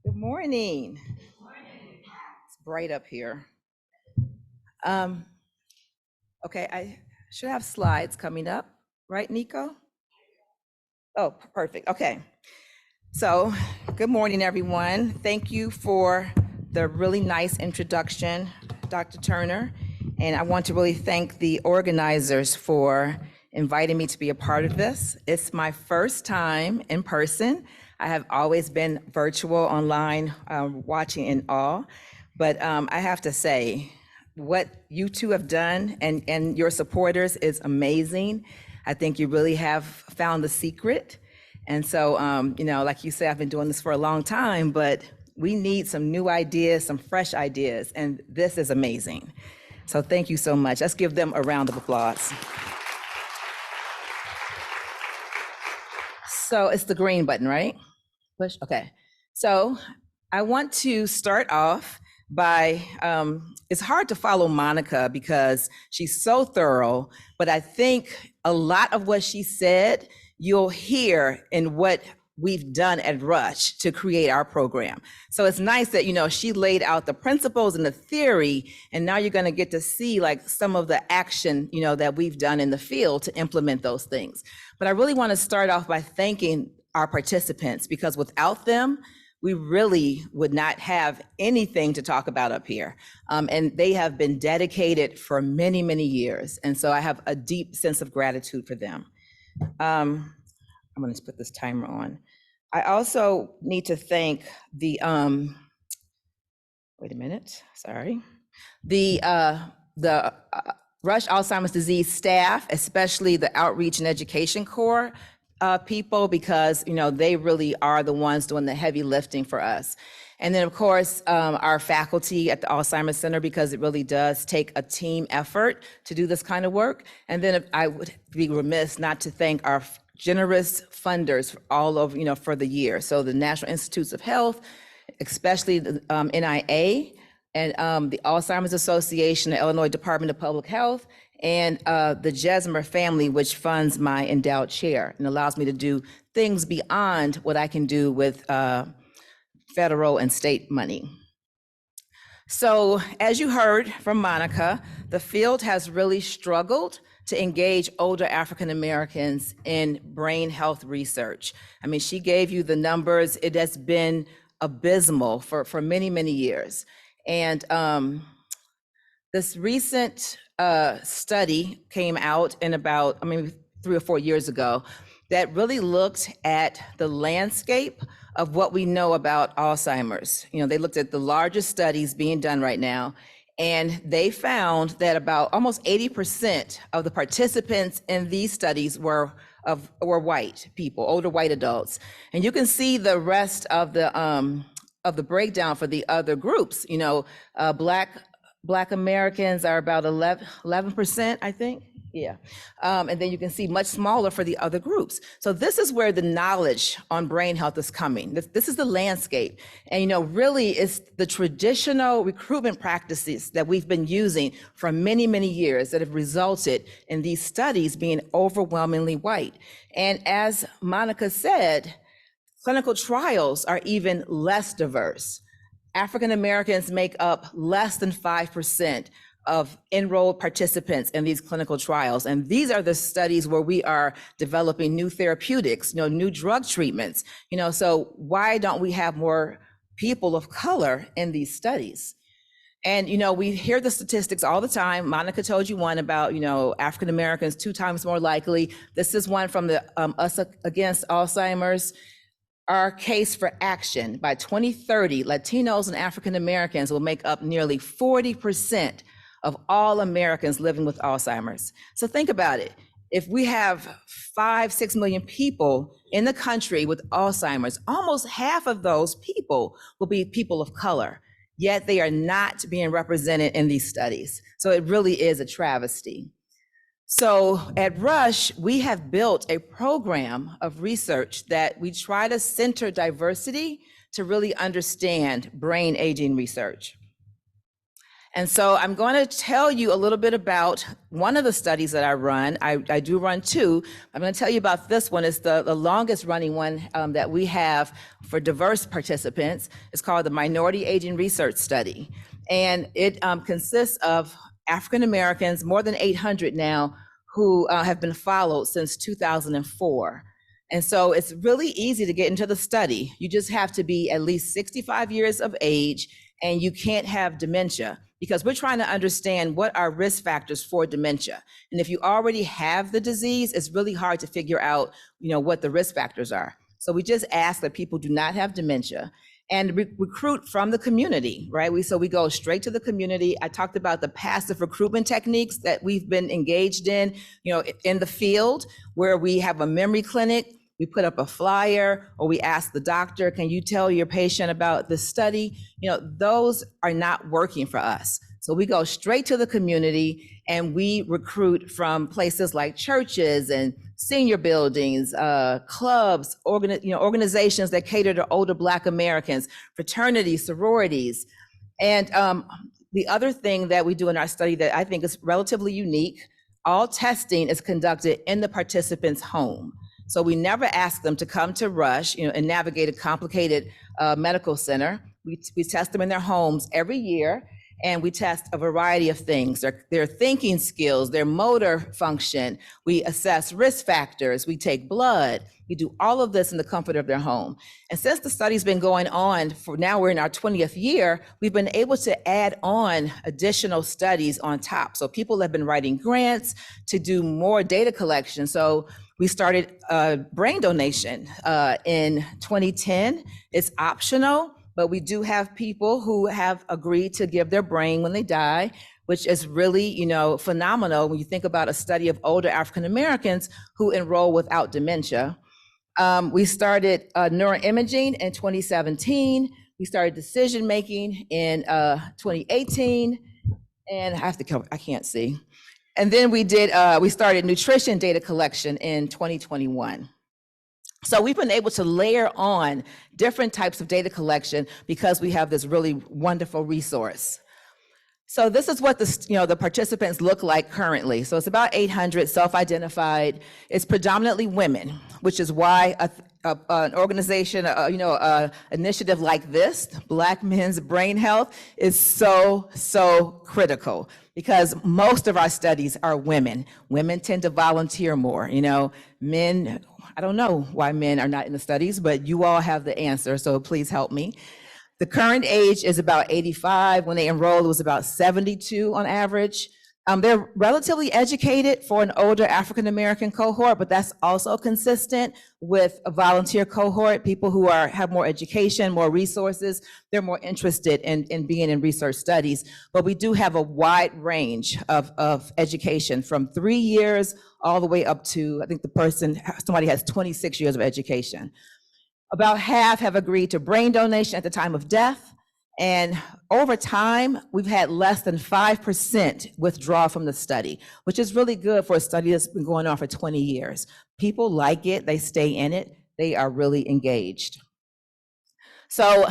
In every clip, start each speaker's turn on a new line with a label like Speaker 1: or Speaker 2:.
Speaker 1: Good morning. It's bright up here. Um, okay, I should have slides coming up, right, Nico? Oh, perfect. Okay. So, good morning, everyone. Thank you for the really nice introduction, Dr. Turner. And I want to really thank the organizers for inviting me to be a part of this. It's my first time in person. I have always been virtual, online, watching in awe. But I have to say, what you two have done and your supporters is amazing. I think you really have found the secret. And so, like you said, I've been doing this for a long time, but we need some new ideas, some fresh ideas, and this is amazing. So thank you so much. Let's give them a round of applause. So it's the green button, right? Push, okay. So I want to start off by, it's hard to follow Monica because she's so thorough, but I think a lot of what she said, you'll hear in what we've done at Rush to create our program. So it's nice that, she laid out the principles and the theory, and now you're gonna get to see like some of the action, that we've done in the field to implement those things. But I really wanna start off by thanking our participants, because without them, we really would not have anything to talk about up here. And they have been dedicated for many, many years. And so I have a deep sense of gratitude for them. I'm going to put this timer on. I also need to thank the, wait a minute, sorry. The Rush Alzheimer's disease staff, especially the outreach and education core people, because, they really are the ones doing the heavy lifting for us. And then, of course, our faculty at the Alzheimer's Center, because it really does take a team effort to do this kind of work. And then I would be remiss not to thank our generous funders all over, for the year. So the National Institutes of Health, especially the NIA, and the Alzheimer's Association, the Illinois Department of Public Health, and the Jesmer family, which funds my endowed chair and allows me to do things beyond what I can do with federal and state money. So as you heard from Monica, the field has really struggled to engage older African Americans in brain health research. I mean, she gave you the numbers. It has been abysmal for many, many years. And this recent study came out in about, 3 or 4 years ago, that really looked at the landscape of what we know about Alzheimer's. They looked at the largest studies being done right now, and they found that about almost 80% of the participants in these studies were white people, older white adults. And you can see the rest of the breakdown for the other groups. Black Americans are about 11%, I think. Yeah. And then you can see much smaller for the other groups. So this is where the knowledge on brain health is coming. This is the landscape. And, really it's the traditional recruitment practices that we've been using for many, many years that have resulted in these studies being overwhelmingly white. And as Monica said, clinical trials are even less diverse. African Americans make up less than 5% of enrolled participants in these clinical trials. And these are the studies where we are developing new therapeutics, new drug treatments. So why don't we have more people of color in these studies? And, we hear the statistics all the time. Monica told you one about, African Americans 2 times more likely. This is one from the Us Against Alzheimer's. Our case for action: by 2030, Latinos and African Americans will make up nearly 40% of all Americans living with Alzheimer's. So think about it. If we have 5-6 million people in the country with Alzheimer's, almost half of those people will be people of color, yet they are not being represented in these studies. So it really is a travesty. So at Rush, we have built a program of research that we try to center diversity to really understand brain aging research. And so I'm going to tell you a little bit about one of the studies that I run. I do run two. I'm going to tell you about this one. It's the longest running one that we have for diverse participants. It's called the Minority Aging Research Study. And it consists of African Americans, more than 800 now, who have been followed since 2004. And so it's really easy to get into the study. You just have to be at least 65 years of age, and you can't have dementia, because we're trying to understand what are risk factors for dementia. And if you already have the disease, it's really hard to figure out, what the risk factors are. So we just ask that people do not have dementia and recruit from the community, right? So we go straight to the community. I talked about the passive recruitment techniques that we've been engaged in, in the field, where we have a memory clinic. We put up a flyer, or we ask the doctor, can you tell your patient about this study? Those are not working for us. So we go straight to the community, and we recruit from places like churches and senior buildings, clubs, organizations that cater to older Black Americans, fraternities, sororities. And the other thing that we do in our study that I think is relatively unique, all testing is conducted in the participant's home. So we never ask them to come to Rush, and navigate a complicated medical center. We test them in their homes every year, and we test a variety of things, their thinking skills, their motor function. We assess risk factors, we take blood. We do all of this in the comfort of their home. And since the study's been going on for now, we're in our 20th year, we've been able to add on additional studies on top. So people have been writing grants to do more data collection. So we started brain donation in 2010. It's optional, but we do have people who have agreed to give their brain when they die, which is really, phenomenal when you think about a study of older African Americans who enroll without dementia. We started neuroimaging in 2017. We started decision-making in 2018. And I can't see. And then we started nutrition data collection in 2021. So we've been able to layer on different types of data collection because we have this really wonderful resource. So this is what the participants look like currently. So it's about 800 self-identified. It's predominantly women, which is why an organization, initiative like this, Black Men's Brain Health, is so critical, because most of our studies are women. Women tend to volunteer more. Men, I don't know why men are not in the studies, but you all have the answer, so please help me. The current age is about 85. When they enrolled, it was about 72 on average. They're relatively educated for an older African-American cohort, but that's also consistent with a volunteer cohort, people who have more education, more resources. They're more interested in being in research studies. But we do have a wide range of education, from 3 years all the way up to, I think somebody has 26 years of education. About half have agreed to brain donation at the time of death. And over time, we've had less than 5% withdraw from the study, which is really good for a study that's been going on for 20 years. People like it, they stay in it, they are really engaged. So,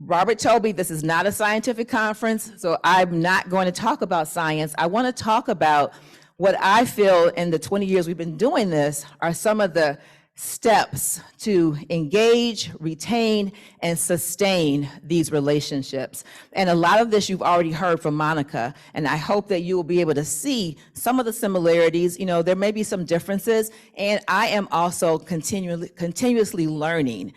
Speaker 1: Robert told me this is not a scientific conference, so I'm not going to talk about science. I want to talk about what I feel in the 20 years we've been doing this are some of the steps to engage, retain, and sustain these relationships. And a lot of this you've already heard from Monica, and I hope that you will be able to see some of the similarities. There may be some differences, and I am also continuously learning.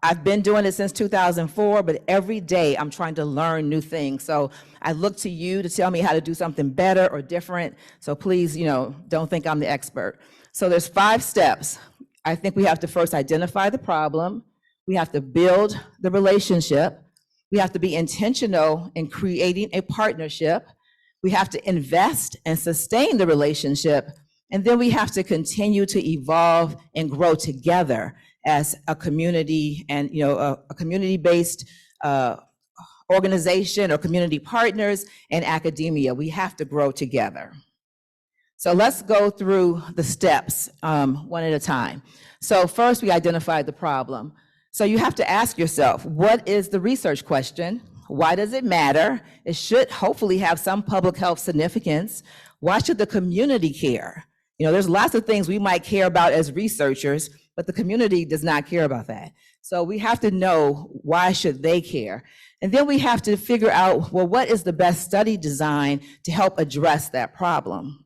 Speaker 1: I've been doing it since 2004, but every day I'm trying to learn new things. So I look to you to tell me how to do something better or different. So please, don't think I'm the expert. So there's 5 steps. I think we have to first identify the problem. We have to build the relationship. We have to be intentional in creating a partnership. We have to invest and sustain the relationship. And then we have to continue to evolve and grow together as a community, and a community-based organization or community partners and academia. We have to grow together. So let's go through the steps one at a time. So first, we identified the problem. So you have to ask yourself, what is the research question? Why does it matter? It should hopefully have some public health significance. Why should the community care? There's lots of things we might care about as researchers, but the community does not care about that. So we have to know, why should they care? And then we have to figure out, well, what is the best study design to help address that problem?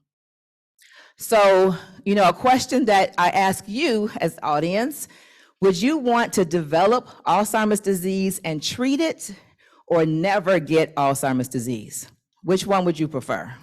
Speaker 1: So, a question that I ask you as audience, would you want to develop Alzheimer's disease and treat it, or never get Alzheimer's disease? Which one would you prefer?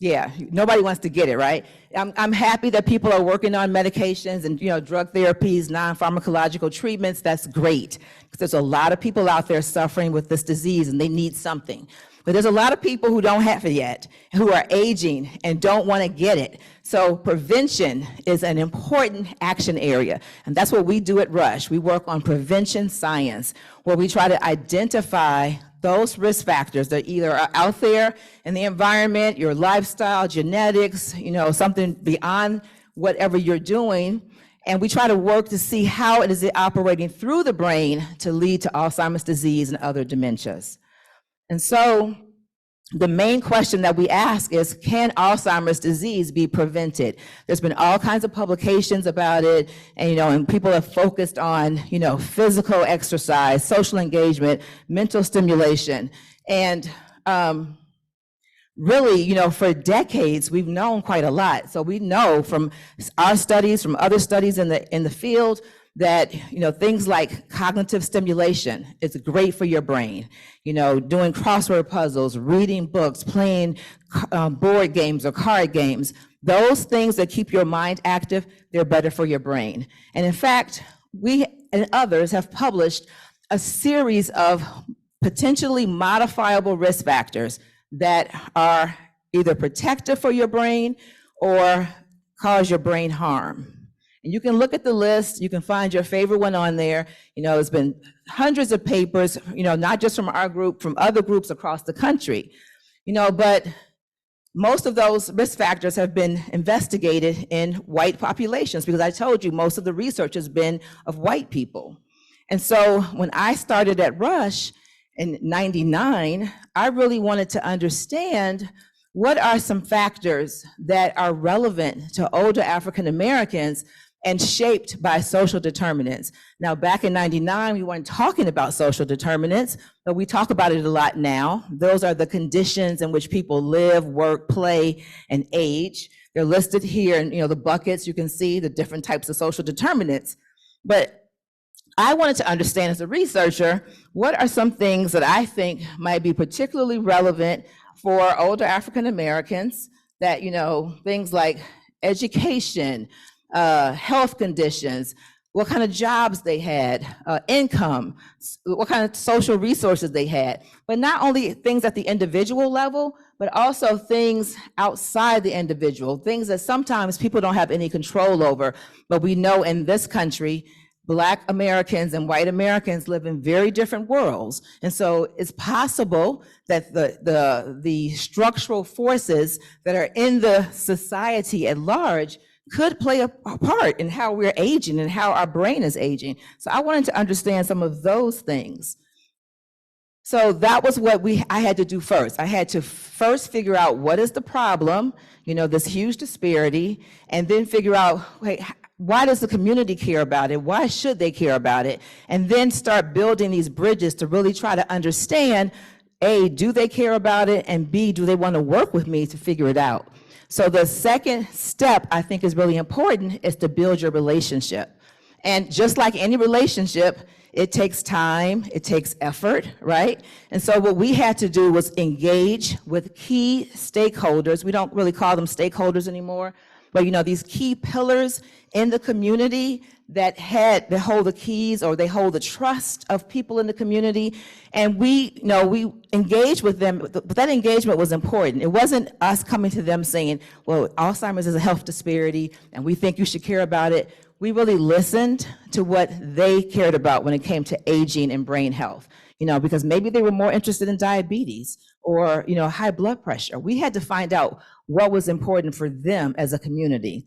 Speaker 1: Yeah, nobody wants to get it, right? I'm happy that people are working on medications and drug therapies, non-pharmacological treatments. That's great, because there's a lot of people out there suffering with this disease and they need something. But there's a lot of people who don't have it yet, who are aging and don't want to get it. So prevention is an important action area. And that's what we do at Rush. We work on prevention science, where we try to identify those risk factors that either are out there in the environment, your lifestyle, genetics, something beyond whatever you're doing. And we try to work to see how it is operating through the brain to lead to Alzheimer's disease and other dementias. And so the main question that we ask is, can Alzheimer's disease be prevented? There's been all kinds of publications about it, and people have focused on, physical exercise, social engagement, mental stimulation. And really, for decades, we've known quite a lot. So we know from our studies, from other studies in the field, that things like cognitive stimulation is great for your brain. Doing crossword puzzles, reading books, playing board games or card games, those things that keep your mind active, they're better for your brain. And in fact, we and others have published a series of potentially modifiable risk factors that are either protective for your brain or cause your brain harm. And you can look at the list, you can find your favorite one on there. There's been hundreds of papers, not just from our group, from other groups across the country. But most of those risk factors have been investigated in white populations, because I told you most of the research has been of white people. And so when I started at Rush in '99, I really wanted to understand, what are some factors that are relevant to older African Americans and shaped by social determinants? Now, back in '99, we weren't talking about social determinants, but we talk about it a lot now. Those are the conditions in which people live, work, play, and age. They're listed here in the buckets. You can see the different types of social determinants. But I wanted to understand, as a researcher, what are some things that I think might be particularly relevant for older African Americans, that, things like education, health conditions, what kind of jobs they had, income, what kind of social resources they had. But not only things at the individual level, but also things outside the individual, things that sometimes people don't have any control over. But we know in this country, Black Americans and white Americans live in very different worlds. And so it's possible that the structural forces that are in the society at large could play a part in how we're aging and how our brain is aging. So I wanted to understand some of those things. So that was what I had to do first. I had to first figure out, what is the problem, this huge disparity, and then figure out, wait, why does the community care about it? Why should they care about it? And then start building these bridges to really try to understand, A, do they care about it? And B, do they want to work with me to figure it out? So the second step I think is really important, is to build your relationship. And just like any relationship, it takes time, it takes effort, right? And so what we had to do was engage with key stakeholders. We don't really call them stakeholders anymore, but these key pillars in the community that hold the keys, or they hold the trust of people in the community. And we engaged with them, but that engagement was important. It wasn't us coming to them saying, well, Alzheimer's is a health disparity and we think you should care about it. We really listened to what they cared about when it came to aging and brain health, because maybe they were more interested in diabetes or, high blood pressure. We had to find out what was important for them as a community.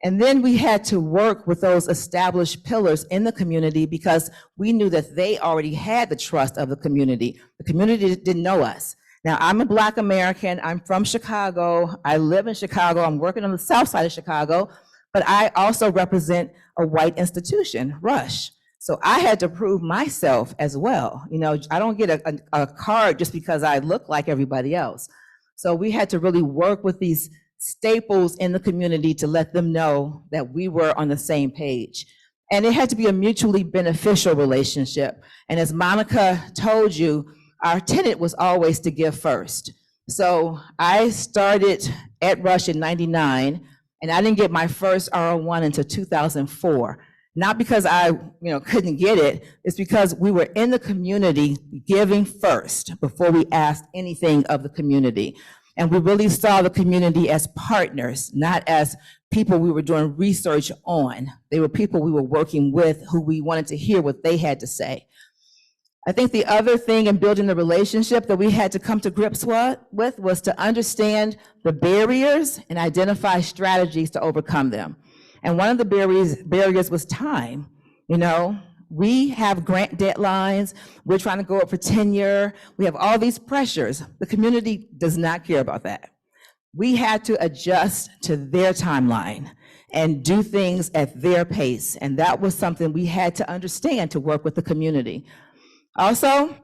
Speaker 1: And then we had to work with those established pillars in the community because we knew that they already had the trust of the community. The community didn't know us. Now, I'm a Black American. I'm from Chicago. I live in Chicago. I'm working on the south side of Chicago, but I also represent a white institution, Rush. So I had to prove myself as well. You know, I don't get a card just because I look like everybody else. So we had to really work with these staples in the community to let them know that we were on the same page. And it had to be a mutually beneficial relationship. And as Monica told you, our tenet was always to give first. So I started at Rush in '99, and I didn't get my first R01 until 2004. Not because I couldn't get it, it's because we were in the community giving first before we asked anything of the community. And we really saw the community as partners, not as people we were doing research on. They were people we were working with who we wanted to hear what they had to say. I think the other thing in building the relationship that we had to come to grips with was to understand the barriers and identify strategies to overcome them. And one of the barriers was time. You know, we have grant deadlines. We're trying to go up for tenure. We have all these pressures. The community does not care about that. We had to adjust to their timeline and do things at their pace. And that was something we had to understand to work with the community. Also,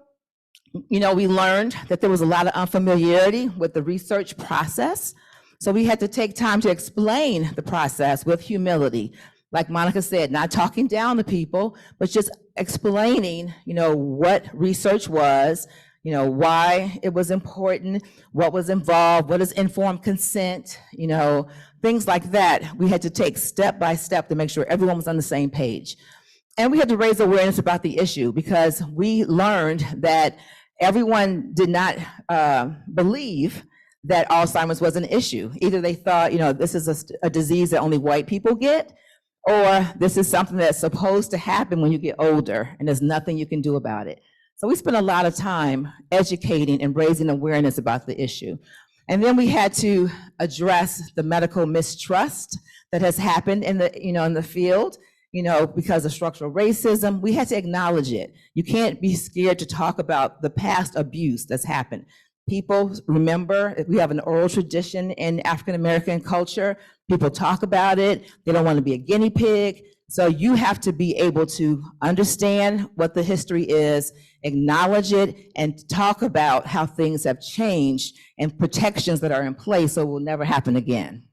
Speaker 1: we learned that there was a lot of unfamiliarity with the research process. So we had to take time to explain the process with humility. Like Monica said, not talking down to people, but just explaining, what research was, why it was important, what was involved, what is informed consent, things like that. We had to take step by step to make sure everyone was on the same page. And we had to raise awareness about the issue because we learned that everyone did not believe that Alzheimer's was an issue. Either they thought, this is a disease that only white people get, or this is something that's supposed to happen when you get older and there's nothing you can do about it. So we spent a lot of time educating and raising awareness about the issue. And then we had to address the medical mistrust that has happened in the field. Because of structural racism, we had to acknowledge it. You can't be scared to talk about the past abuse that's happened. People remember, we have an oral tradition in African-American culture. People talk about it. They don't want to be a guinea pig. So you have to be able to understand what the history is, acknowledge it, and talk about how things have changed and protections that are in place so it will never happen again.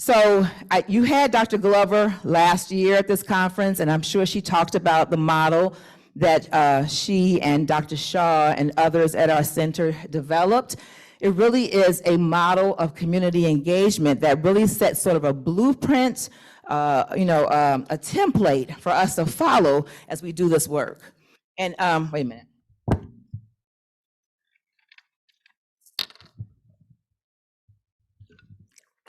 Speaker 1: So you had Dr. Glover last year at this conference, and I'm sure she talked about the model that she and Dr. Shaw and others at our center developed. It really is a model of community engagement that really sets sort of a blueprint, a template for us to follow as we do this work. And wait a minute.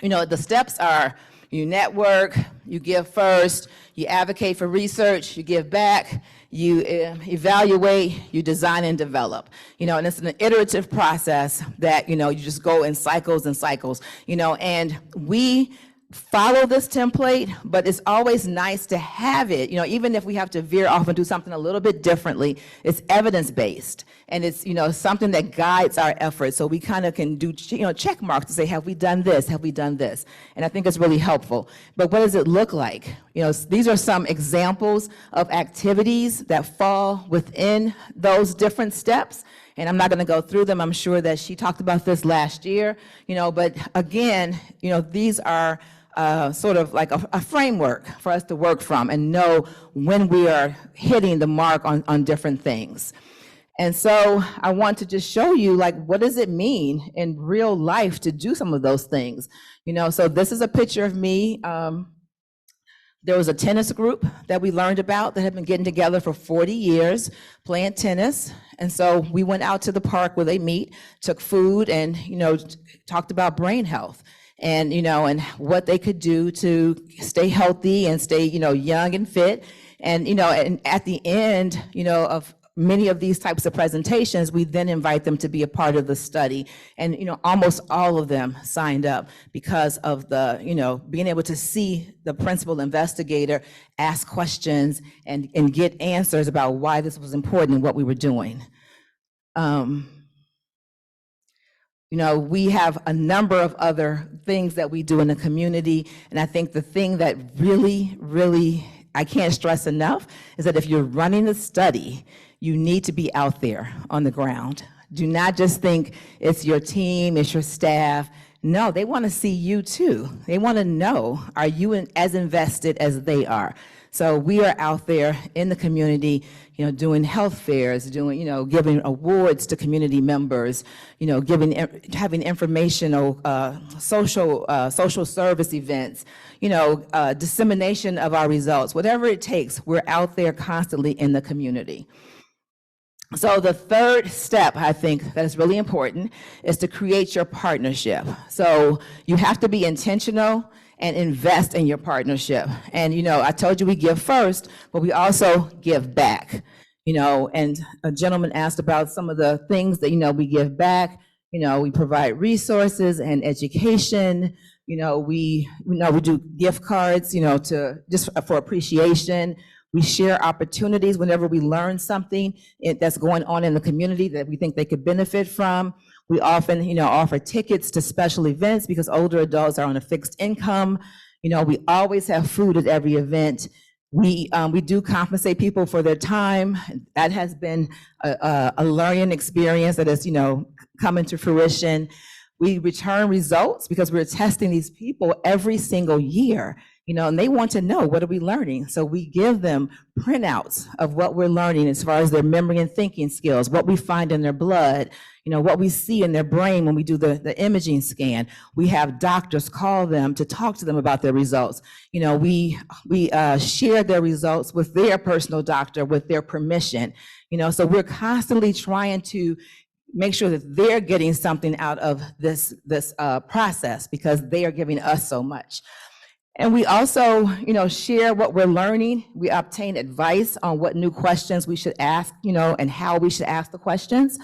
Speaker 1: The steps are you network, you give first, you advocate for research, you give back, you evaluate, you design and develop. And it's an iterative process that, you just go in cycles and cycles, and we follow this template, but it's always nice to have it, even if we have to veer off and do something a little bit differently, it's evidence-based. And it's, something that guides our efforts. So we kind of can do, check marks to say, have we done this? Have we done this? And I think it's really helpful. But what does it look like? These are some examples of activities that fall within those different steps. And I'm not going to go through them. I'm sure that she talked about this last year, but again, these are sort of like a framework for us to work from and know when we are hitting the mark on different things. And so I want to just show you, what does it mean in real life to do some of those things? So this is a picture of me. There was a tennis group that we learned about that had been getting together for 40 years, playing tennis. And so we went out to the park where they meet, took food, and, talked about brain health and, and what they could do to stay healthy and stay, young and fit. And, and at the end, of many of these types of presentations, we then invite them to be a part of the study. And, almost all of them signed up because of the, being able to see the principal investigator ask questions and get answers about why this was important and what we were doing. We have a number of other things that we do in the community. And I think the thing that really, really, I can't stress enough is that if you're running a study, you need to be out there on the ground. Do not just think it's your team, it's your staff. No, they want to see you too. They want to know, are you as invested as they are? So we are out there in the community, doing health fairs, giving awards to community members, having informational, social service events, dissemination of our results, whatever it takes. We're out there constantly in the community. So the third step, I think, that is really important is to create your partnership. So you have to be intentional and invest in your partnership. And, I told you we give first, but we also give back, and a gentleman asked about some of the things that, we give back. We provide resources and education. We do gift cards, for appreciation. We share opportunities whenever we learn something that's going on in the community that we think they could benefit from. We often, offer tickets to special events because older adults are on a fixed income. We always have food at every event. We do compensate people for their time. That has been a learning experience that has, come into fruition. We return results because we're testing these people every single year. And they want to know, what are we learning? So we give them printouts of what we're learning as far as their memory and thinking skills, what we find in their blood, what we see in their brain when we do the imaging scan. We have doctors call them to talk to them about their results. We share their results with their personal doctor with their permission. So we're constantly trying to make sure that they're getting something out of this process because they are giving us so much. And we also, share what we're learning. We obtain advice on what new questions we should ask, and how we should ask the questions.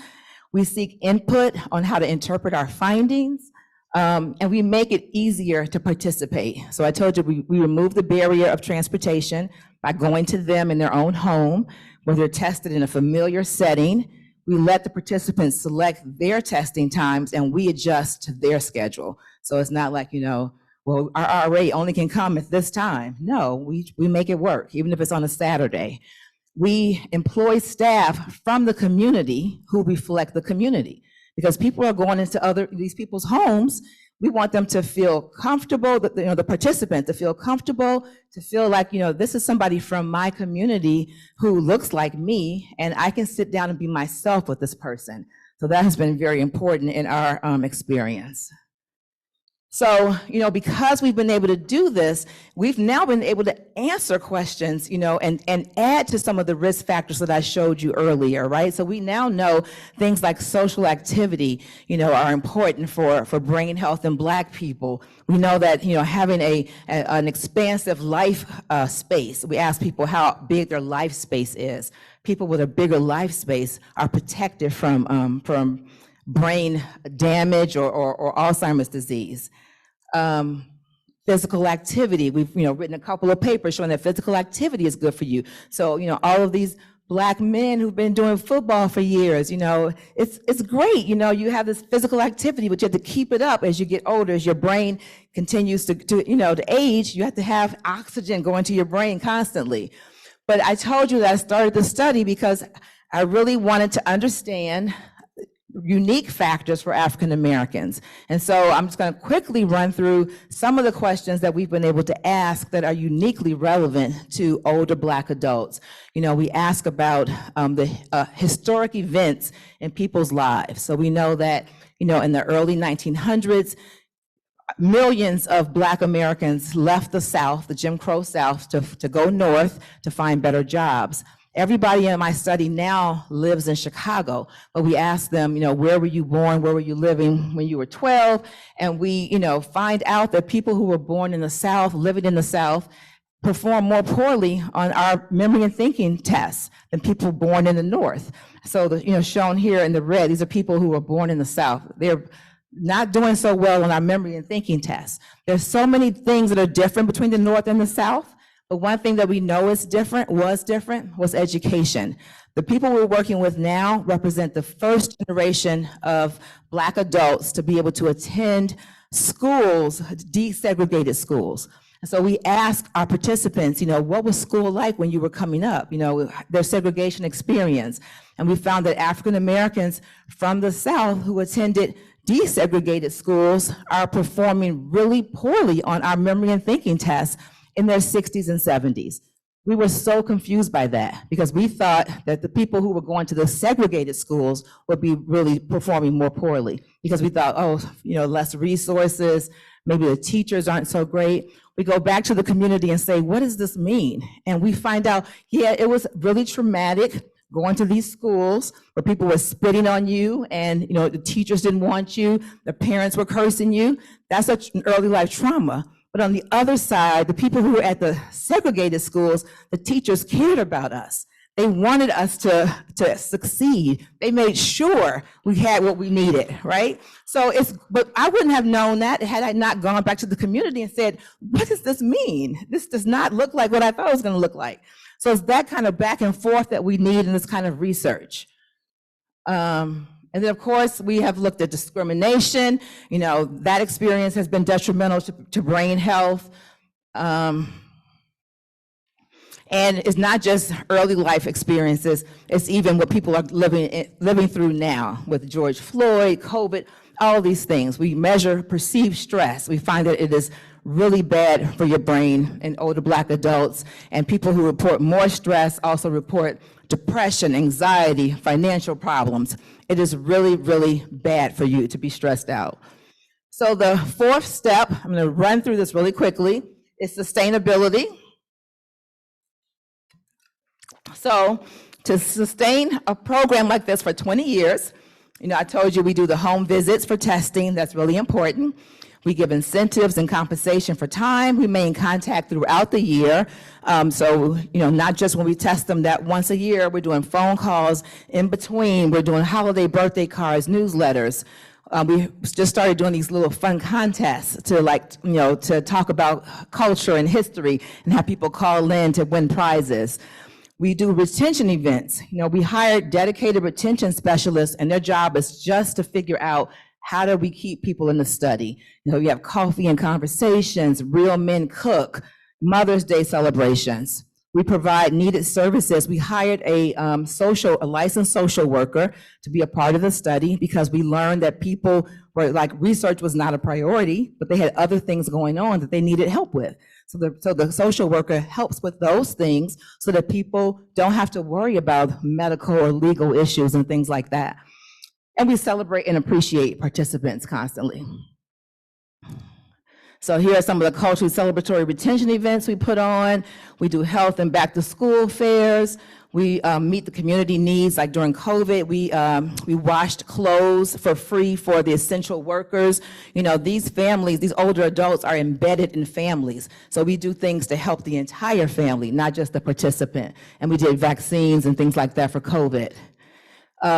Speaker 1: We seek input on how to interpret our findings, and we make it easier to participate. So I told you we remove the barrier of transportation by going to them in their own home, where they're tested in a familiar setting. We let the participants select their testing times, and we adjust to their schedule. So it's not like, well, our RA only can come at this time. No, we make it work, even if it's on a Saturday. We employ staff from the community who reflect the community, because people are going into these people's homes. We want them to feel comfortable, the participant to feel comfortable, to feel like, this is somebody from my community who looks like me, and I can sit down and be myself with this person. So that has been very important in our experience. So, because we've been able to do this, we've now been able to answer questions, and add to some of the risk factors that I showed you earlier, right? So we now know things like social activity, are important for brain health in Black people. We know that, having an expansive life space, we ask people how big their life space is. People with a bigger life space are protected from brain damage or Alzheimer's disease. Physical activity. We've written a couple of papers showing that physical activity is good for you. So all of these Black men who've been doing football for years, it's great. You have this physical activity, but you have to keep it up as you get older, as your brain continues to age. You have to have oxygen going to your brain constantly. But I told you that I started the study because I really wanted to understand unique factors for African Americans. And so I'm just going to quickly run through some of the questions that we've been able to ask that are uniquely relevant to older Black adults. We ask about the historic events in people's lives. So we know that, in the early 1900s, millions of Black Americans left the South, the Jim Crow South, to go north to find better jobs. Everybody in my study now lives in Chicago, but we asked them, where were you born? Where were you living when you were 12? And we, find out that people who were born in the South, living in the South, perform more poorly on our memory and thinking tests than people born in the North. So, shown here in the red, these are people who were born in the South. They're not doing so well on our memory and thinking tests. There's so many things that are different between the North and the South, but one thing that we know was different, was education. The people we're working with now represent the first generation of Black adults to be able to attend schools, desegregated schools. And so we asked our participants, what was school like when you were coming up, their segregation experience. And we found that African Americans from the South who attended desegregated schools are performing really poorly on our memory and thinking tests in their 60s and 70s. We were so confused by that because we thought that the people who were going to the segregated schools would be really performing more poorly because we thought, less resources, maybe the teachers aren't so great. We go back to the community and say, what does this mean? And we find out, it was really traumatic going to these schools where people were spitting on you and the teachers didn't want you, the parents were cursing you. That's an early life trauma. But on the other side, the people who were at the segregated schools, the teachers cared about us. They wanted us to succeed. They made sure we had what we needed, right? But I wouldn't have known that had I not gone back to the community and said, what does this mean? This does not look like what I thought it was gonna look like. So it's that kind of back and forth that we need in this kind of research. And then, of course, we have looked at discrimination. That experience has been detrimental to brain health. And it's not just early life experiences, it's even what people are living through now with George Floyd, COVID, all these things. We measure perceived stress. We find that it is really bad for your brain in older Black adults, and people who report more stress also report depression, anxiety, financial problems. It is really, really bad for you to be stressed out. So the fourth step, I'm going to run through this really quickly, is sustainability. So to sustain a program like this for 20 years, I told you we do the home visits for testing. That's really important. We give incentives and compensation for time. We maintain contact throughout the year. So, not just when we test them that once a year, we're doing phone calls in between. We're doing holiday birthday cards, newsletters. We just started doing these little fun contests to talk about culture and history and have people call in to win prizes. We do retention events. We hired dedicated retention specialists, and their job is just to figure out how do we keep people in the study. You have coffee and conversations, Real Men Cook, Mother's Day celebrations. We provide needed services. We hired a licensed social worker to be a part of the study because we learned that people were research was not a priority, but they had other things going on that they needed help with. So the social worker helps with those things so that people don't have to worry about medical or legal issues and things like that. And we celebrate and appreciate participants constantly. So here are some of the culturally celebratory retention events we put on. We do health and back to school fairs. We meet the community needs, like during COVID, we washed clothes for free for the essential workers. These families, these older adults are embedded in families. So we do things to help the entire family, not just the participant. And we did vaccines and things like that for COVID.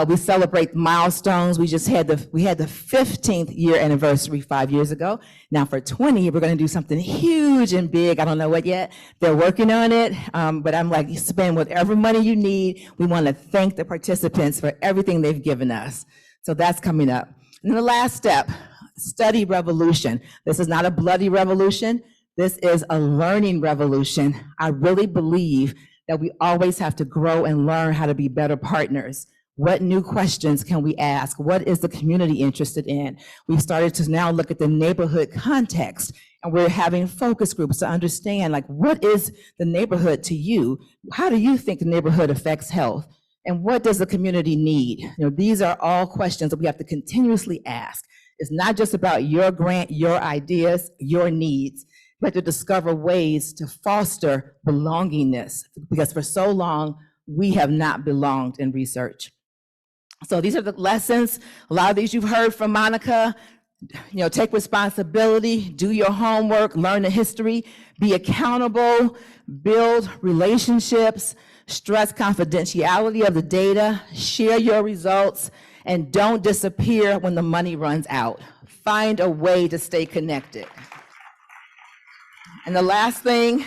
Speaker 1: We celebrate milestones. We had the 15th year anniversary 5 years ago. Now for 20, we're going to do something huge and big. I don't know what yet. They're working on it, but I'm like, you spend whatever money you need. We want to thank the participants for everything they've given us. So that's coming up. And the last step, study revolution. This is not a bloody revolution. This is a learning revolution. I really believe that we always have to grow and learn how to be better partners. What new questions can we ask? What is the community interested in? We've started to now look at the neighborhood context, and we're having focus groups to understand, what is the neighborhood to you? How do you think the neighborhood affects health? And what does the community need? These are all questions that we have to continuously ask. It's not just about your grant, your ideas, your needs, but to discover ways to foster belongingness, because for so long, we have not belonged in research. So these are the lessons. A lot of these you've heard from Monica. Take responsibility, do your homework, learn the history, be accountable, build relationships, stress confidentiality of the data, share your results, and don't disappear when the money runs out. Find a way to stay connected. And the last thing,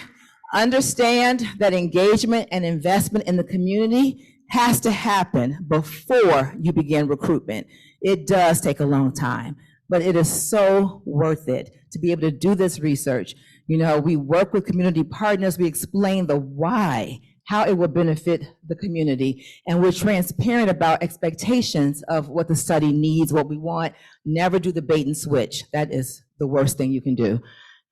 Speaker 1: understand that engagement and investment in the community has to happen before you begin recruitment. It does take a long time, but it is so worth it to be able to do this research. We work with community partners, we explain the why, how it will benefit the community, and we're transparent about expectations of what the study needs, what we want. Never do the bait and switch. That is the worst thing you can do.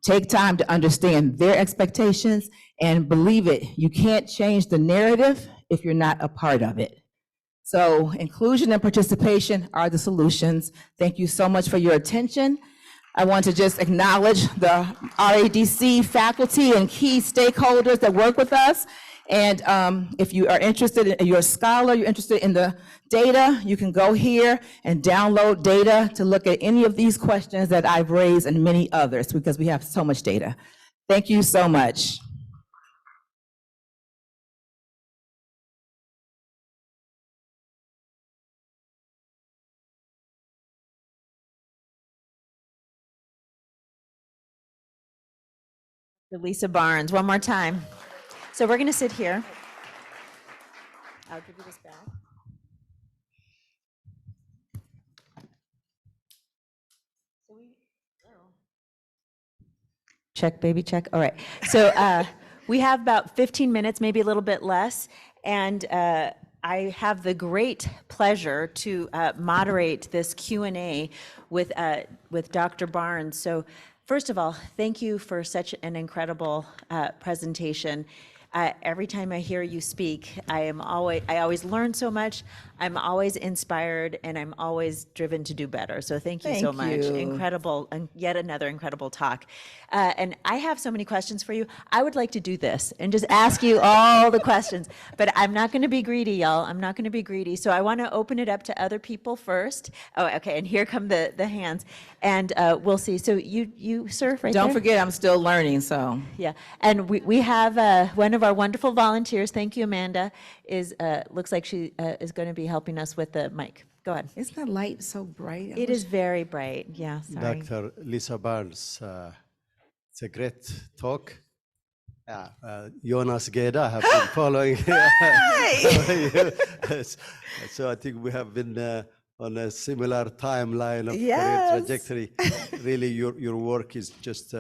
Speaker 1: Take time to understand their expectations, and believe it, you can't change the narrative if you're not a part of it. So inclusion and participation are the solutions. Thank you so much for your attention. I want to just acknowledge the RADC faculty and key stakeholders that work with us. And if you are interested, you're a scholar, you're interested in the data, you can go here and download data to look at any of these questions that I've raised and many others, because we have so much data. Thank you so much.
Speaker 2: Lisa Barnes, one more time. So we're going to sit here. I'll give you this back. Check, baby, check. All right. So we have about 15 minutes, maybe a little bit less. And I have the great pleasure to moderate this Q&A with Dr. Barnes. So first of all, thank you for such an incredible presentation. Every time I hear you speak, I always learn so much. I'm always inspired, and I'm always driven to do better. So thank you so much. Incredible, and yet another incredible talk. And I have so many questions for you. I would like to do this and just ask you all the questions, but I'm not going to be greedy, y'all. I'm not going to be greedy. So I want to open it up to other people first. Oh, okay. And here come the hands, and we'll see. So you, sir, right
Speaker 1: Don't
Speaker 2: there?
Speaker 1: forget, I'm still learning, so.
Speaker 2: Yeah, and we have one of our wonderful volunteers, thank you, Amanda, looks like she is going to be helping us with the mic. Go ahead.
Speaker 1: Isn't that light so bright?
Speaker 2: It is very bright, yeah, sorry.
Speaker 3: Dr. Lisa Barnes, it's a great talk. Jonas Geda have been following. So I think we have been on a similar timeline of career trajectory. Really, your work is just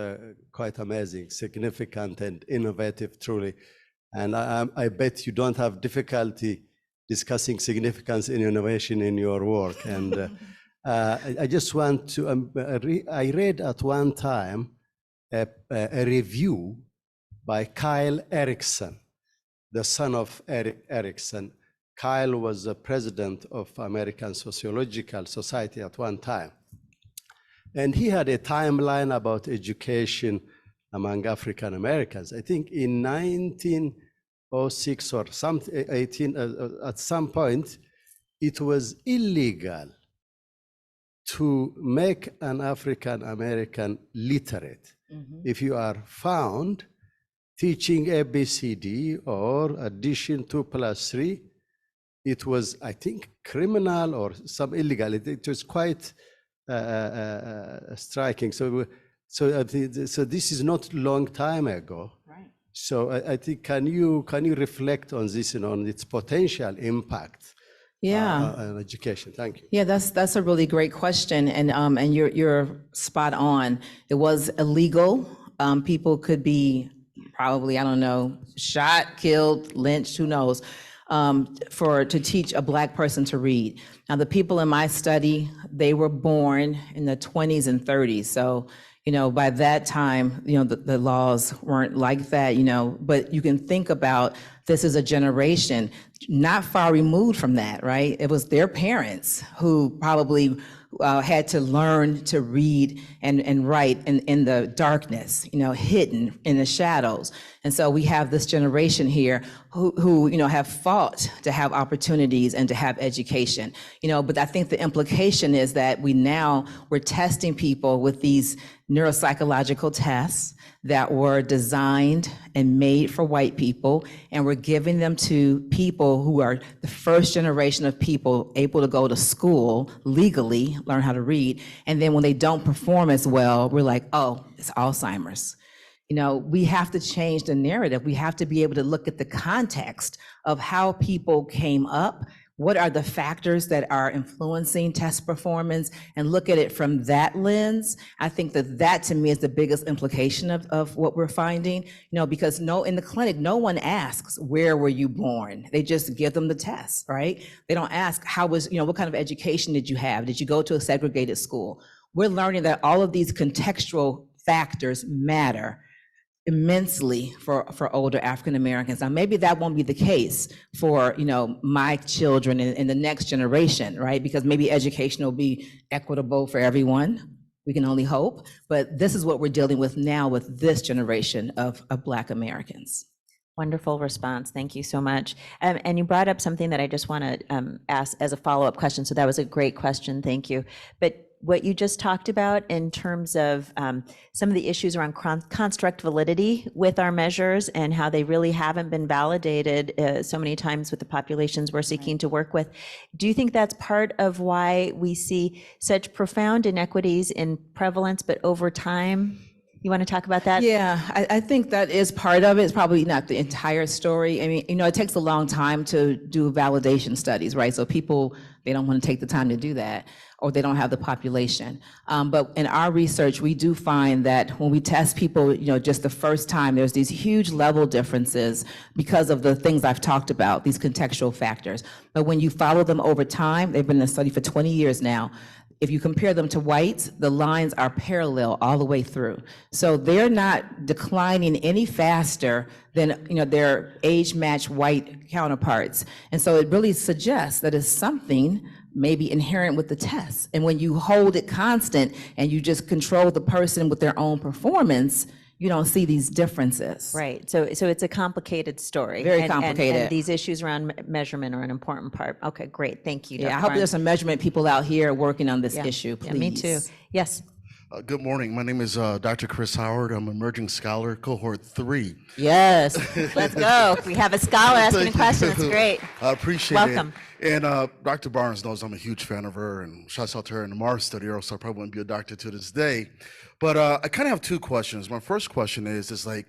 Speaker 3: quite amazing, significant, and innovative, truly. And I bet you don't have difficulty discussing significance in innovation in your work. And I just want to, I read at one time a review by Kyle Erickson, the son of Eric Erickson. Kyle was the president of American Sociological Society at one time. And he had a timeline about education among African Americans. I think in 1906 or at some point, it was illegal to make an African American literate. If you are found teaching ABCD or addition 2 plus 3, it was, I think, criminal or some illegal. It was quite striking. So this is not long time ago.
Speaker 1: Right.
Speaker 3: So I think, can you reflect on this and on its potential impact on education? Thank you.
Speaker 1: Yeah, that's a really great question, and you're spot on. It was illegal. People could be probably, I don't know, shot, killed, lynched, who knows, to teach a Black person to read. Now, the people in my study, they were born in the 20s and 30s. So, by that time, the laws weren't like that, but you can think about this is a generation not far removed from that, right? It was their parents who probably had to learn to read and write in the darkness, hidden in the shadows. And so we have this generation here who have fought to have opportunities and to have education, but I think the implication is that we're testing people with these neuropsychological tests that were designed and made for white people, and we're giving them to people who are the first generation of people able to go to school legally, learn how to read, and then when they don't perform as well, we're like, oh, it's Alzheimer's. We have to change the narrative. We have to be able to look at the context of how people came up. What are the factors that are influencing test performance, and look at it from that lens. I think that to me is the biggest implication of what we're finding, because in the clinic, no one asks, where were you born? They just give them the test, right? They don't ask, what kind of education did you have? Did you go to a segregated school? We're learning that all of these contextual factors matter immensely for older African Americans. Now, maybe that won't be the case for, my children and the next generation, right? Because maybe education will be equitable for everyone. We can only hope. But this is what we're dealing with now with this generation of Black Americans.
Speaker 2: Wonderful response. Thank you so much. And you brought up something that I just want to ask as a follow-up question. So that was a great question. Thank you. But what you just talked about in terms of some of the issues around construct validity with our measures and how they really haven't been validated so many times with the populations we're seeking to work with. Do you think that's part of why we see such profound inequities in prevalence, but over time? You want to talk about that?
Speaker 1: Yeah, I think that is part of it. It's probably not the entire story. I mean, it takes a long time to do validation studies, right? So people, they don't want to take the time to do that, or they don't have the population. But in our research, we do find that when we test people, just the first time, there's these huge level differences because of the things I've talked about, these contextual factors. But when you follow them over time, they've been in a study for 20 years now, if you compare them to whites, the lines are parallel all the way through. So they're not declining any faster than their age-matched white counterparts. And so it really suggests that it's something maybe inherent with the test. And when you hold it constant and you just control the person with their own performance, you don't see these differences.
Speaker 2: Right. So it's a complicated story.
Speaker 1: Very complicated.
Speaker 2: And these issues around measurement are an important part. Okay, great. Thank you, Dr.
Speaker 1: Yeah, I hope there's some measurement people out here working on this issue, please.
Speaker 2: Yeah, me too. Yes.
Speaker 4: Good morning. My name is Dr. Chris Howard. I'm emerging scholar, cohort 3.
Speaker 2: Yes. Let's go. We have a scholar asking a question. It's great.
Speaker 4: I appreciate
Speaker 2: Welcome.
Speaker 4: it. And Dr. Barnes knows I'm a huge fan of her, and shouts out to her in the Mars study, or else I probably wouldn't be a doctor to this day. But I kind of have two questions. My first question is like,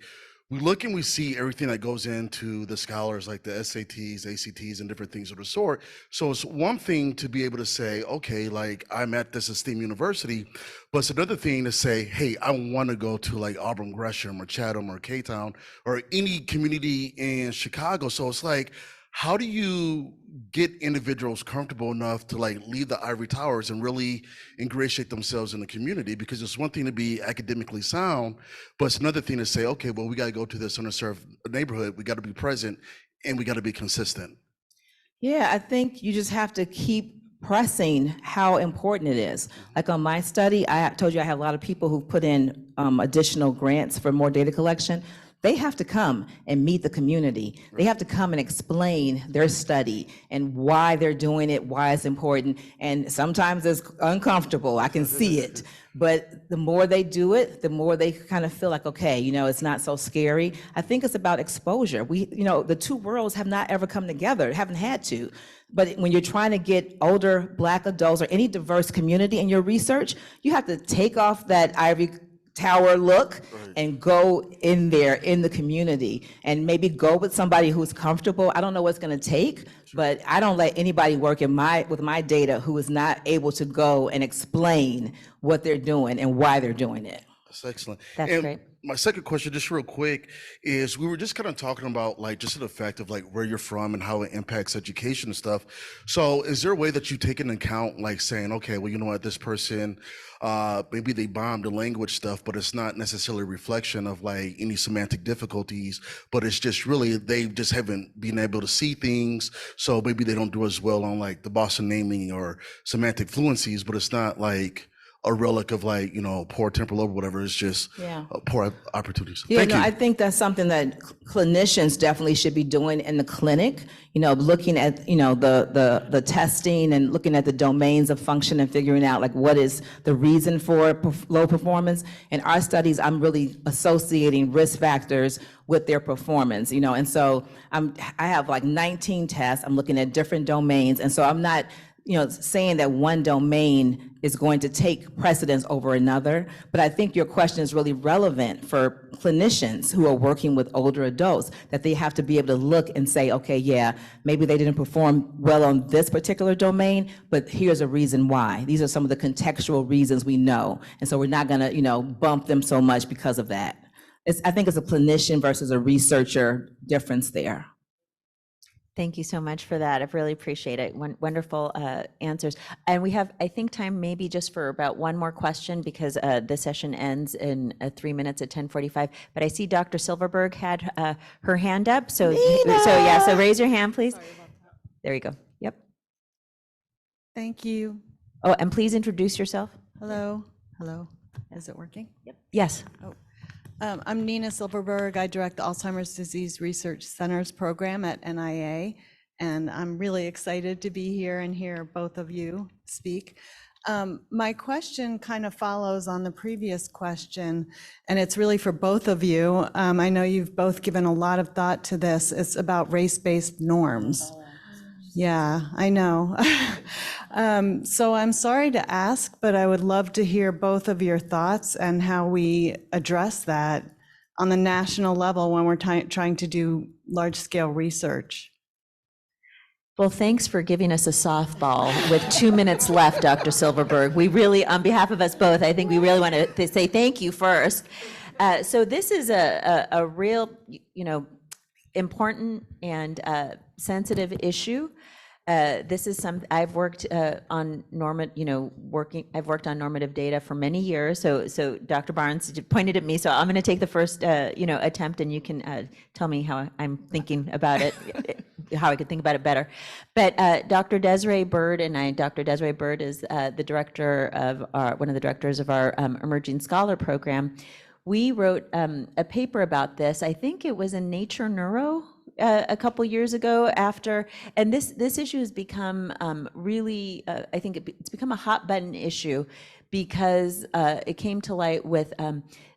Speaker 4: we look and we see everything that goes into the scholars, like the SATs, ACTs, and different things of the sort. So it's one thing to be able to say, okay, like I'm at this esteemed university, but it's another thing to say, hey, I want to go to like Auburn Gresham or Chatham or K-Town or any community in Chicago. So it's like, how do you get individuals comfortable enough to like leave the ivory towers and really ingratiate themselves in the community? Because it's one thing to be academically sound, but it's another thing to say, okay, well, we got to go to this underserved neighborhood. We got to be present and we got to be consistent.
Speaker 1: Yeah, I think you just have to keep pressing how important it is. Like on my study, I told you I have a lot of people who've put in additional grants for more data collection. They have to come and meet the community. They have to come and explain their study and why they're doing it, why it's important. And sometimes it's uncomfortable, I can see it. But the more they do it, the more they kind of feel like, okay, it's not so scary. I think it's about exposure. The two worlds have not ever come together, haven't had to. But when you're trying to get older Black adults or any diverse community in your research, you have to take off that ivory tower look and go in there in the community and maybe go with somebody who's comfortable. I don't know what's going to take, but I don't let anybody work with my data who is not able to go and explain what they're doing and why they're doing it.
Speaker 4: That's excellent.
Speaker 2: That's
Speaker 4: And
Speaker 2: great.
Speaker 4: my second question, just real quick, is we were just kind of talking about like just the effect of like where you're from and how it impacts education and stuff. So is there a way that you take into account like saying, okay, well, you know what, this person, maybe they bombed the language stuff, but it's not necessarily a reflection of like any semantic difficulties, but it's just really they just haven't been able to see things. So maybe they don't do as well on like the Boston naming or semantic fluencies, but it's not like a relic of like, you know, poor temporal lobe or whatever. It's just
Speaker 1: Yeah.
Speaker 4: poor opportunities.
Speaker 1: Yeah,
Speaker 4: Thank
Speaker 1: no,
Speaker 4: you.
Speaker 1: I think that's something that clinicians definitely should be doing in the clinic, you know, looking at, you know, the testing and looking at the domains of function and figuring out like what is the reason for low performance. In our studies, I'm really associating risk factors with their performance, you know, and so I have like 19 tests. I'm looking at different domains, and so I'm not, you know, saying that one domain is going to take precedence over another, but I think your question is really relevant for clinicians who are working with older adults, that they have to be able to look and say, okay, yeah, maybe they didn't perform well on this particular domain, but here's a reason why. These are some of the contextual reasons we know, and so we're not gonna, you know, bump them so much because of that. I think it's a clinician versus a researcher difference there.
Speaker 2: Thank you so much for that. I really appreciate it. Wonderful answers. And we have, I think, time maybe just for about one more question because the session ends in 3 minutes at 10:45. But I see Dr. Silverberg had her hand up. So raise your hand, please. There you go. Yep.
Speaker 5: Thank you.
Speaker 2: Oh, and please introduce yourself.
Speaker 5: Hello. Hello. Is it working?
Speaker 2: Yep. Yes.
Speaker 5: I'm Nina Silverberg. I direct the Alzheimer's Disease Research Centers program at NIA, and I'm really excited to be here and hear both of you speak. My question kind of follows on the previous question, and it's really for both of you. I know you've both given a lot of thought to this. It's about race-based norms. Yeah, I know. So I'm sorry to ask, but I would love to hear both of your thoughts and how we address that on the national level when we're trying to do large-scale research.
Speaker 2: Well, thanks for giving us a softball with 2 minutes left, Dr. Silverberg. We really, on behalf of us both, I think we really want to say thank you first. So this is a real, you know, important and sensitive issue. This is I've worked on I've worked on normative data for many years. So Dr. Barnes pointed at me, so I'm going to take the first, attempt, and you can tell me how I'm thinking about it, how I could think about it better. But Dr. Desiree Bird and I, Dr. Desiree Bird is the director of one of the directors of our Emerging Scholar program. We wrote a paper about this. I think it was in Nature Neuro a couple years ago and this issue has become really, I think it's become a hot button issue because it came to light with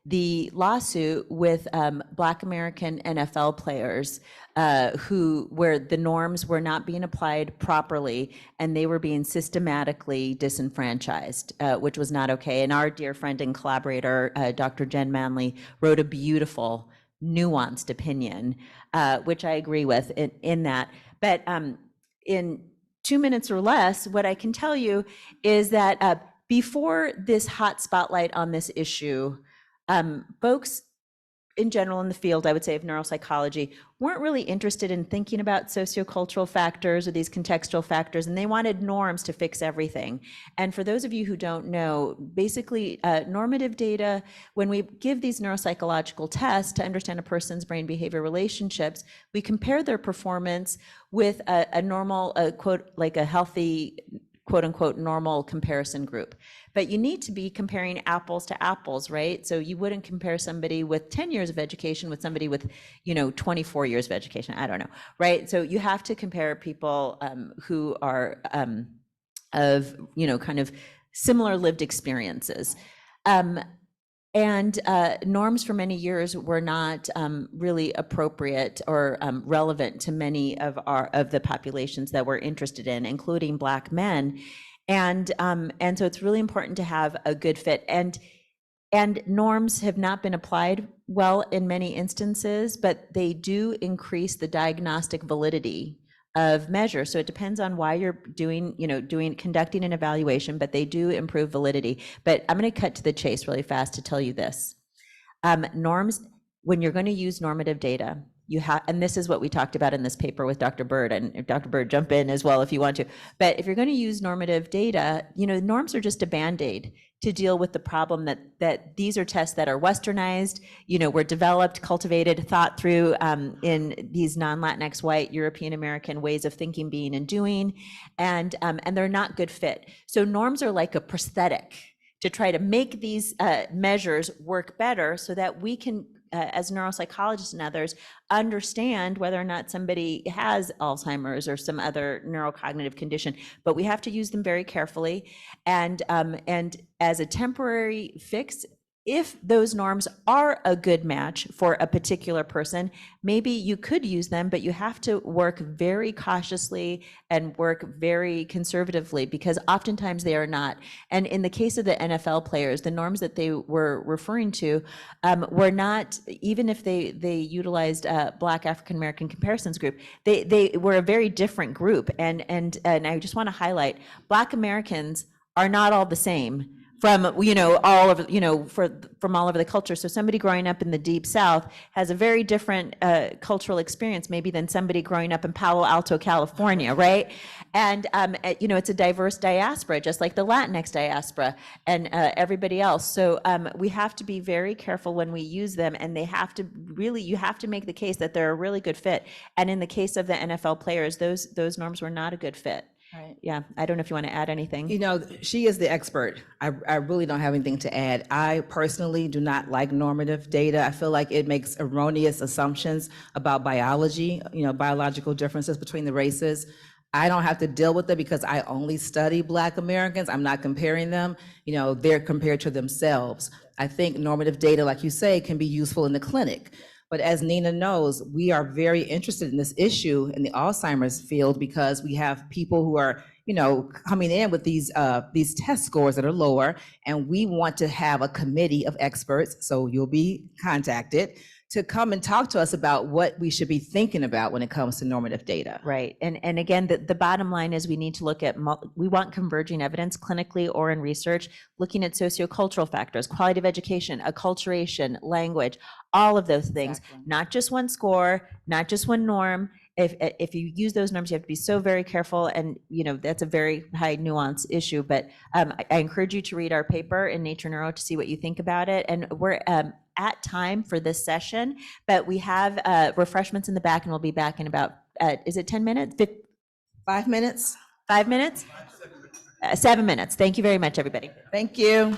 Speaker 2: the lawsuit with Black American NFL players where the norms were not being applied properly and they were being systematically disenfranchised, which was not okay. And our dear friend and collaborator, Dr. Jen Manley, wrote a beautiful, nuanced opinion, which I agree with in that. But in 2 minutes or less, what I can tell you is that before this hot spotlight on this issue, folks in general in the field, I would say, of neuropsychology, weren't really interested in thinking about sociocultural factors or these contextual factors, and they wanted norms to fix everything. And for those of you who don't know, basically normative data, when we give these neuropsychological tests to understand a person's brain behavior relationships, we compare their performance with a normal, quote, like a healthy, quote unquote, normal comparison group. But you need to be comparing apples to apples, right? So you wouldn't compare somebody with 10 years of education with somebody with, 24 years of education. I don't know, right? So you have to compare people who are of, kind of similar lived experiences. And norms for many years were not really appropriate or relevant to many of the populations that we're interested in, including Black men. And so it's really important to have a good fit. And norms have not been applied well in many instances, but they do increase the diagnostic validity of measure. So it depends on why you're conducting an evaluation, but they do improve validity. But I'm going to cut to the chase really fast to tell you this. Norms, when you're going to use normative data, you have, and this is what we talked about in this paper with Dr. Bird, and if Dr. Bird, jump in as well if you want to. But if you're going to use normative data, norms are just a Band-Aid to deal with the problem that these are tests that are westernized, were developed, cultivated, thought through in these non-Latinx white European American ways of thinking, being, and doing, and they're not good fit. So norms are like a prosthetic to try to make these measures work better so that we can, as neuropsychologists and others, understand whether or not somebody has Alzheimer's or some other neurocognitive condition. But we have to use them very carefully. And as a temporary fix, if those norms are a good match for a particular person, maybe you could use them, but you have to work very cautiously and work very conservatively, because oftentimes they are not. And in the case of the NFL players, the norms that they were referring to were not, even if they utilized Black African American comparisons group, they were a very different group. And I just want to highlight, Black Americans are not all the same from all over from all over the culture. So somebody growing up in the Deep South has a very different cultural experience maybe than somebody growing up in Palo Alto, California, right? And it's a diverse diaspora, just like the Latinx diaspora and everybody else. So we have to be very careful when we use them, and you have to make the case that they're a really good fit. And in the case of the NFL players, those norms were not a good fit. Right. Yeah, I don't know if you want to add anything.
Speaker 1: She is the expert. I really don't have anything to add. I personally do not like normative data. I feel like it makes erroneous assumptions about biology, biological differences between the races. I don't have to deal with it because I only study Black Americans. I'm not comparing them. They're compared to themselves. I think normative data, like you say, can be useful in the clinic. But as Nina knows, we are very interested in this issue in the Alzheimer's field because we have people who are, coming in with these test scores that are lower, and we want to have a committee of experts, so you'll be contacted, to come and talk to us about what we should be thinking about when it comes to normative data.
Speaker 2: Right, and again, the bottom line is we need to look at, we want converging evidence clinically or in research, looking at sociocultural factors, quality of education, acculturation, language, all of those things, not just one score, not just one norm. If you use those norms, you have to be so very careful, and that's a very high nuance issue. But I encourage you to read our paper in Nature Neuro to see what you think about it. And we're at time for this session, but we have refreshments in the back, and we'll be back in about, is it 10 minutes?
Speaker 1: 5 minutes?
Speaker 2: 5 minutes? 7 minutes. Thank you very much, everybody.
Speaker 1: Thank you.